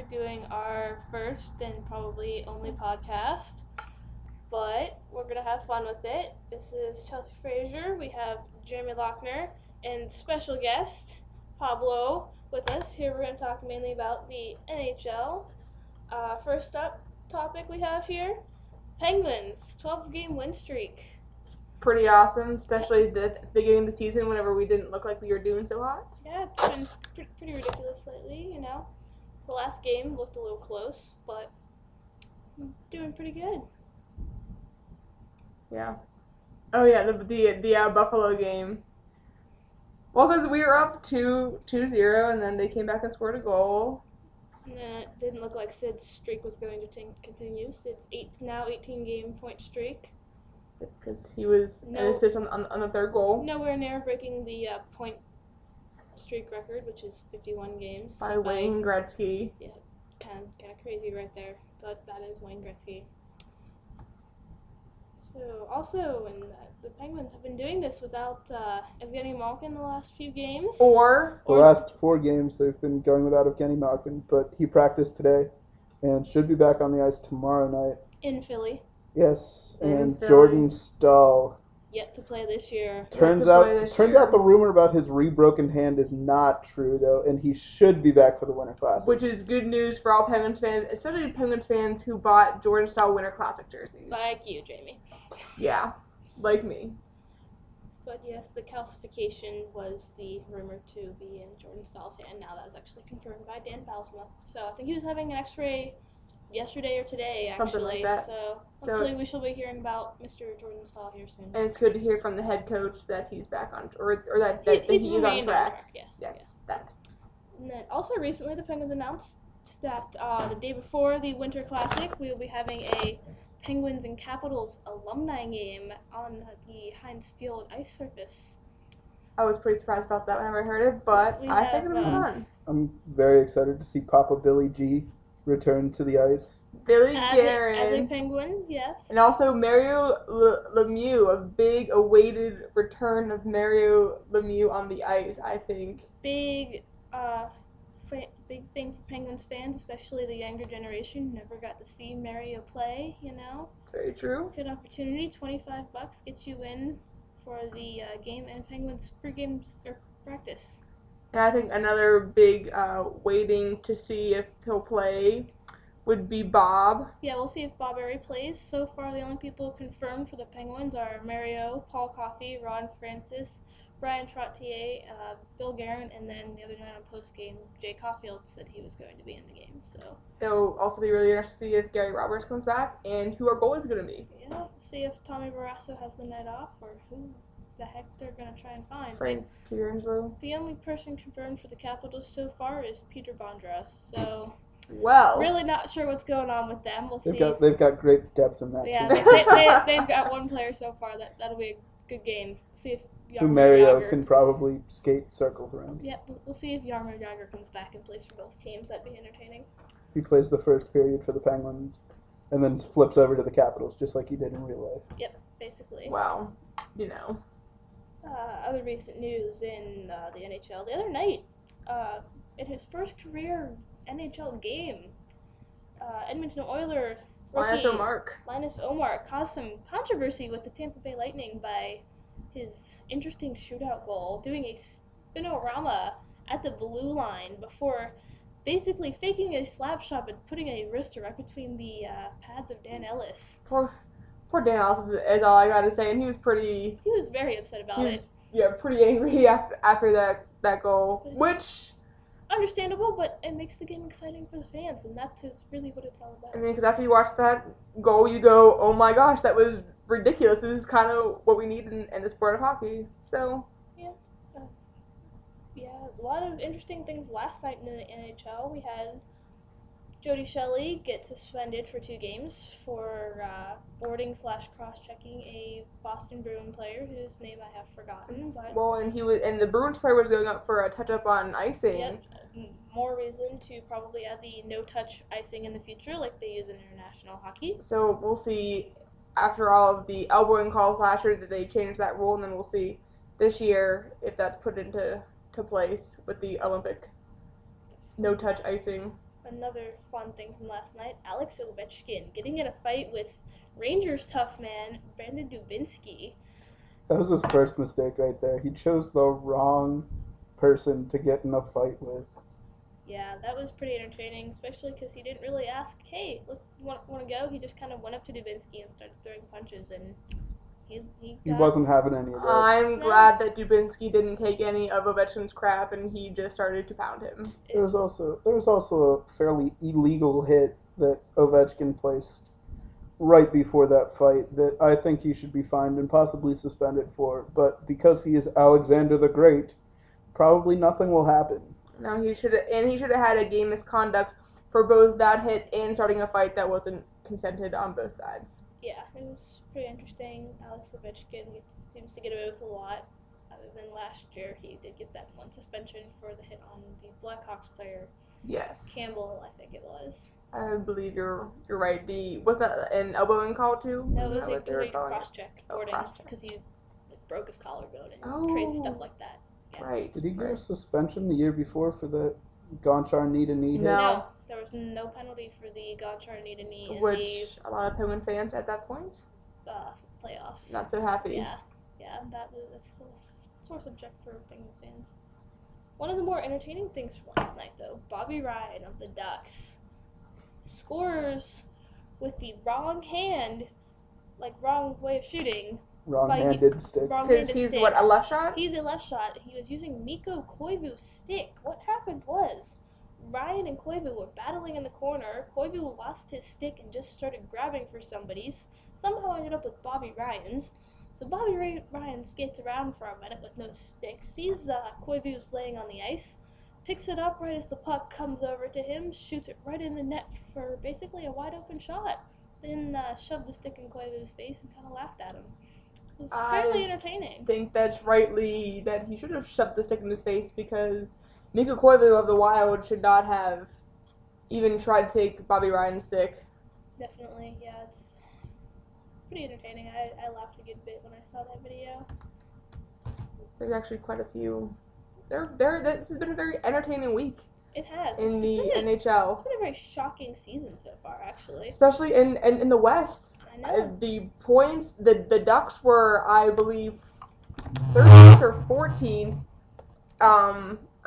doing our first and probably only podcast, but we're going to have fun with it. This is Chelsea Frazier. We have Jeremy Lochner and special guest Pablo with us. Here we're going to talk mainly about the NHL. First up topic we have here, Penguins, 12-game win streak. Pretty awesome, especially the beginning of the season whenever we didn't look like we were doing so hot. Yeah, it's been pretty ridiculous lately, you know. The last game looked a little close, but doing pretty good. Yeah. Oh yeah, the Buffalo game. Well, because we were up 2-0, and then they came back and scored a goal. And then it didn't look like Sid's streak was going to continue. Sid's 18-game point streak. Because he was an assist on the third goal. Nowhere near breaking the point streak record, which is 51 games. By Wayne Gretzky. Yeah, kind of crazy right there. But that is Wayne Gretzky. So also, the Penguins have been doing this without Evgeny Malkin the last few games. Or the last 4 games they've been going without Evgeny Malkin, but he practiced today and should be back on the ice tomorrow night. In Philly. Yes, and Jordan Staal. Yet to play this year. Turns out the rumor about his re-broken hand is not true though, and he should be back for the Winter Classic. Which is good news for all Penguins fans, especially Penguins fans who bought Jordan Staal Winter Classic jerseys. Like you, Jamie. Yeah, like me. But yes, the calcification was the rumor to be in Jordan Staal's hand. Now that was actually confirmed by Dan Bylsma. So I think he was having an X-ray yesterday or today, actually. Something like that. So hopefully we shall be hearing about Mr. Jordan Staal here soon. And it's good to hear from the head coach that he's back on, or that he is on track. Yes, that. And then also recently the Penguins announced that the day before the Winter Classic, we will be having a Penguins and Capitals alumni game on the Heinz Field ice surface. I was pretty surprised about that whenever I heard it, but I think it'll be fun. I'm very excited to see Papa Billy G return to the ice. Billy Guerin. As a Penguin, yes. And also Mario Lemieux, a big awaited return of Mario Lemieux on the ice, I think. Big thing for Penguins fans, especially the younger generation, who never got to see Mario play, you know. It's very true. Good opportunity, $25 gets you in for the game and Penguins pregame practice. And I think another big waiting to see if he'll play would be Bob. Yeah, we'll see if Bob Errey plays. So far, the only people confirmed for the Penguins are Mario, Paul Coffey, Ron Francis, Brian Trottier, Bill Guerin, and then the other night on postgame, Jay Caulfield said he was going to be in the game. So it'll also be really interesting to see if Gary Roberts comes back and who our goalie is going to be. Yeah, we'll see if Tommy Barrasso has the night off or who the heck they're going to try and find. Frank Pietrangelo. The only person confirmed for the Capitals so far is Peter Bondras. So really not sure what's going on with them. We'll see. They've got great depth in that. Yeah, they've got one player so far that'll be a good game. See if Mario can probably skate circles around. Yeah, we'll see if Jaromir Jagr comes back and plays for both teams. That'd be entertaining. He plays the first period for the Penguins, and then flips over to the Capitals just like he did in real life. Yep, basically. Wow, you know. Other recent news in the NHL. The other night, in his first career NHL game, Edmonton Oilers rookie Linus Ullmark caused some controversy with the Tampa Bay Lightning by his interesting shootout goal, doing a spinorama at the blue line before basically faking a slap shot and putting a wrister right between the pads of Dan Ellis. Poor Dan Ellis is all I gotta say, and he was very upset about it. Yeah, pretty angry after that goal, which understandable, but it makes the game exciting for the fans, and that's really what it's all about. I mean, because after you watch that goal, you go, oh my gosh, that was ridiculous. This is kind of what we need in the sport of hockey. So yeah, a lot of interesting things last night in the NHL. We had Jody Shelley get suspended for 2 games for boarding/cross-checking a Boston Bruin player whose name I have forgotten. But and the Bruins player was going up for a touch-up on icing. Yep, more reason to probably add the no-touch icing in the future, like they use in international hockey. So we'll see after all of the elbowing calls last year that they changed that rule, and then we'll see this year if that's put into place with the Olympic no-touch icing. Another fun thing from last night, Alex Ovechkin getting in a fight with Rangers tough man Brandon Dubinsky. That was his first mistake right there. He chose the wrong person to get in a fight with. Yeah, that was pretty entertaining, especially because he didn't really ask, hey, want to go? He just kind of went up to Dubinsky and started throwing punches, and he wasn't having any of that. I'm glad that Dubinsky didn't take any of Ovechkin's crap and he just started to pound him. There was also a fairly illegal hit that Ovechkin placed right before that fight that I think he should be fined and possibly suspended for. But because he is Alexander the Great, probably nothing will happen. No, he should have had a game misconduct for both that hit and starting a fight that wasn't consented on both sides. Yeah, it was pretty interesting. Alex Ovechkin seems to get away with a lot. Other than last year, he did get that one suspension for the hit on the Blackhawks player. Yes. Campbell, I think it was. I believe you're right. Wasn't that an elbowing call too? No, it was a cross check, Gordon, because he broke his collarbone and crazy stuff like that. Yeah. Right. Did he get a suspension the year before for the Gonchar knee-to-knee hit? No, there was no penalty for the Gonchar knee-to-knee. Which a lot of Penguin fans at that point. Playoffs. Not so happy. Yeah, that's still a sore subject for Penguins fans. One of the more entertaining things from last night, though, Bobby Ryan of the Ducks scores with the wrong hand, like wrong way of shooting. Wrong-handed stick. Because he's stick. What, a left shot? He's a left shot. He was using Mikko Koivu's stick. What happened was Ryan and Koivu were battling in the corner. Koivu lost his stick and just started grabbing for somebody's. Somehow ended up with Bobby Ryan's. So Bobby Ryan skates around for a minute with no stick, sees Koivu's laying on the ice, picks it up right as the puck comes over to him, shoots it right in the net for basically a wide open shot. Then shoved the stick in Koivu's face and kind of laughed at him. It was fairly entertaining. I think that's rightly that he should have shoved the stick in his face because Mikko Koivu of the Wild should not have even tried to take Bobby Ryan's stick. Definitely, yeah, it's pretty entertaining. I laughed a good bit when I saw that video. There's actually quite a few. This has been a very entertaining week. It has. In the NHL. It's been a very shocking season so far, actually. Especially in the West. I know. The points, the Ducks were, I believe, 13th or 14th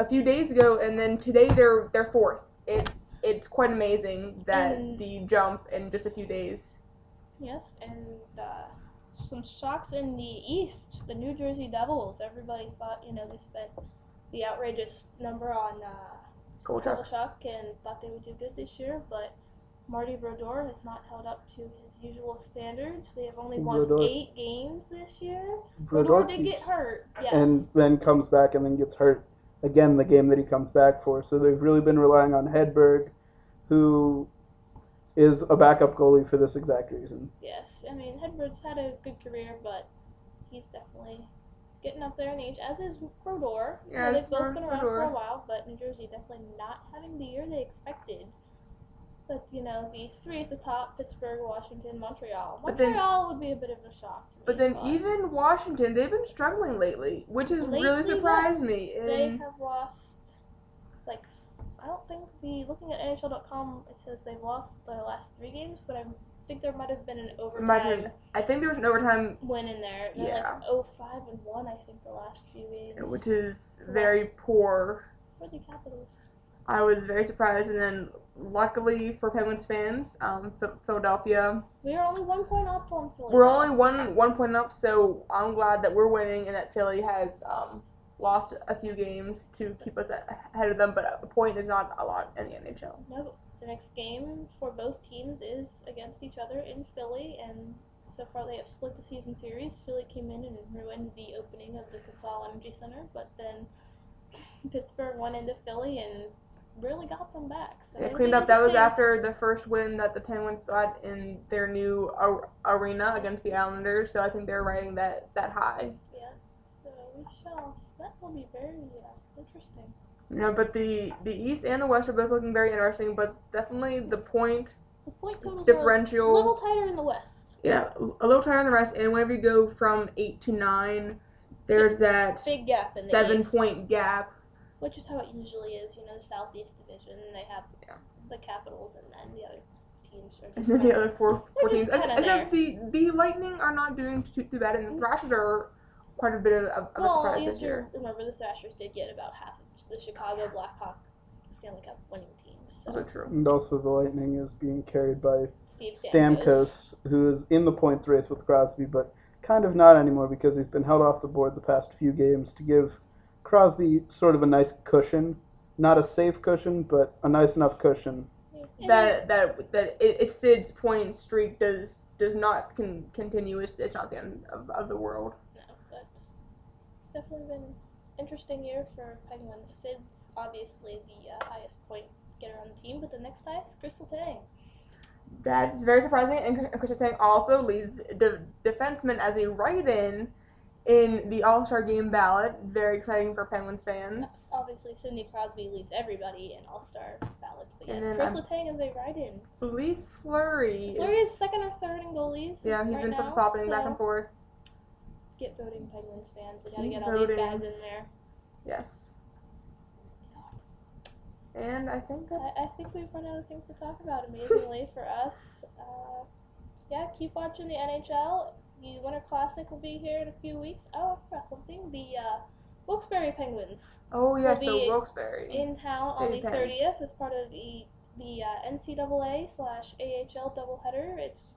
a few days ago, and then today they're 4th. It's quite amazing that the jump in just a few days. Yes, and some shocks in the East. The New Jersey Devils. Everybody thought, they spent the outrageous number on Kovalchuk and thought they would do good this year, but Marty Brodeur has not held up to his usual standards. They have only won 8 games this year. Brodeur did get hurt, yes. And then comes back and then gets hurt again the game that he comes back for. So they've really been relying on Hedberg, who is a backup goalie for this exact reason. Yes, I mean, Hedberg's had a good career, but he's definitely getting up there in age, as is Brodeur. Yeah, they've both been around for a while, but New Jersey definitely not having the year they expected. But, the 3 at the top, Pittsburgh, Washington, Montreal. Montreal would be a bit of a shock to me. But then even Washington, they've been struggling lately, which has really surprised me. They have lost, I don't think looking at NHL.com, it says they've lost their last 3 games, but I think there might have been an overtime. I think there was an overtime win in there. They're 0-5-1, I think, the last few games. Which is very poor. For the Capitals. I was very surprised, and then luckily for Penguins fans, Philadelphia. We are only 1 point up on Philly. We're only one point up, so I'm glad that we're winning and that Philly has lost a few games to keep us ahead of them. But a point is not a lot in the NHL. No, the next game for both teams is against each other in Philly, and so far they have split the season series. Philly came in and ruined the opening of the CONSOL Energy Center, but then Pittsburgh went into Philly and really got them back. So they cleaned up. That was after the first win that the Penguins got in their new arena against the Islanders. So I think they're riding that high. Yeah. So we shall. That will be very interesting. But the East and the West are both looking very interesting. But definitely the point totals differential are a little tighter in the West. Yeah, a little tighter in the rest. And whenever you go from 8 to 9, there's that big gap in the 7-point gap. which is how it usually is. You know, the Southeast Division, they have the Capitals, and then the other teams are just and then the other four teams. Except the Lightning are not doing too bad, and the Thrashers are quite a bit of a surprise this year. Remember, the Thrashers did get about half of the Chicago Blackhawk Stanley Cup winning teams. So. Also true. And also, the Lightning is being carried by Steve Stamkos, who is in the points race with Crosby, but kind of not anymore because he's been held off the board the past few games to give Crosby sort of a nice cushion. Not a safe cushion, but a nice enough cushion. That if Sid's point streak does not continue, it's not the end of the world. No, but it's definitely been an interesting year for Penguins. Sid's obviously the highest point getter on the team, but the next highest, Crystal Tang. That's very surprising, and Crystal Tang also leads defenseman as a write-in in the All-Star Game ballot. Very exciting for Penguins fans. Obviously, Sidney Crosby leads everybody in All-Star ballots, but yes, Crystal Tang is a write-in. I believe Fleury is second or third in goalies. Yeah, he's been flip-flopping back and forth. Get voting, Penguins fans. We gotta get all these guys in there. Yes. And I think that's... I think we've run out of things to talk about, amazingly, for us. Keep watching the NHL. The Winter Classic will be here in a few weeks. Oh, I forgot something. The Wilkes-Barre Penguins. Oh, yes, the Wilkes-Barre. In town on the 30th as part of the NCAA/AHL doubleheader. It's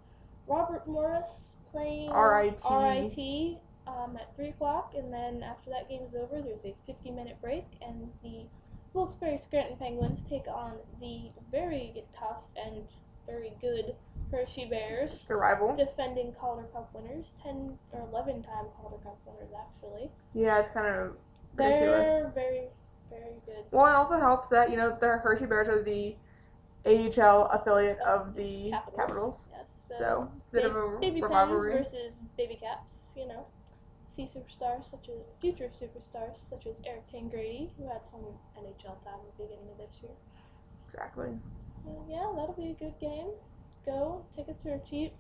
Robert Morris playing RIT. At 3 o'clock, and then after that game is over, there's a 50-minute break, and the Wilkes-Barre Scranton Penguins take on the very tough and very good Hershey Bears, their rival, defending Calder Cup winners, 10 or 11-time Calder Cup winners actually. Yeah, it's kind of ridiculous. They're very, very good. Well, it also helps that the Hershey Bears are the AHL affiliate of the Capitals. Yes. So it's a bit of a Baby rivalry. Pens versus Baby Caps, future superstars such as Eric Tangradi, who had some NHL time at the beginning of this year. Exactly. So yeah, that'll be a good game. Go, tickets are cheap.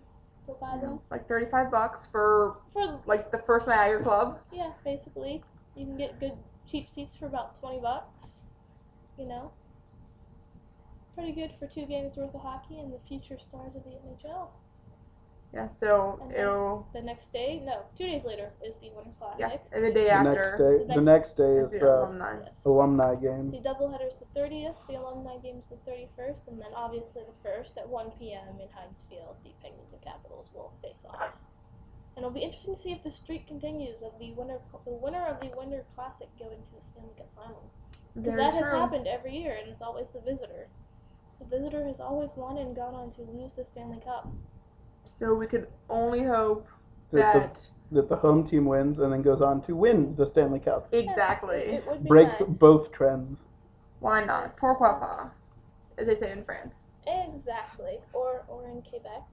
Go buy them. Like $35 for like the first night at your club. Yeah, basically, you can get good cheap seats for about $20. Pretty good for 2 games worth of hockey and the future stars of the NHL. Yeah, so the next day, 2 days later is the Winter Classic. Yeah, and the day after. The next day is the alumni game. The doubleheader is the 30th, the alumni game is the 31st, and then obviously the 1st at 1 p.m. in Heinz Field, the Penguins and Capitals will face off. And it'll be interesting to see if the streak continues of the winner of the Winter Classic going to the Stanley Cup final. Because that has happened every year, and it's always the visitor. The visitor has always won and gone on to lose the Stanley Cup. So we could only hope that the home team wins and then goes on to win the Stanley Cup. Exactly. It would be Breaks nice. both trends. Why not? Pourquoi pas, as they say in France. Exactly. Or in Quebec,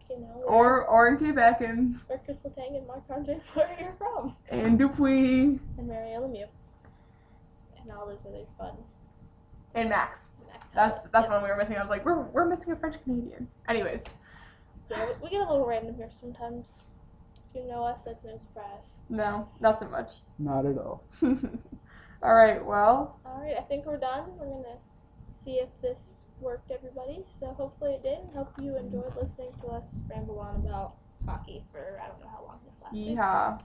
Or in Quebec and where Crystal Tang and Marc-Andre Fleury are from. And Dupuis. And Mario Lemieux. And all those other fun. And Max. That's one we were missing. I was like, we're missing a French Canadian. Anyways. Yeah, we get a little random here sometimes. If you know us, that's no surprise. No, not so much. Not at all. Alright, well. Alright, I think we're done. We're going to see if this worked, everybody. So hopefully it did. Hope you enjoyed listening to us ramble on about hockey for I don't know how long this lasted. Yeehaw.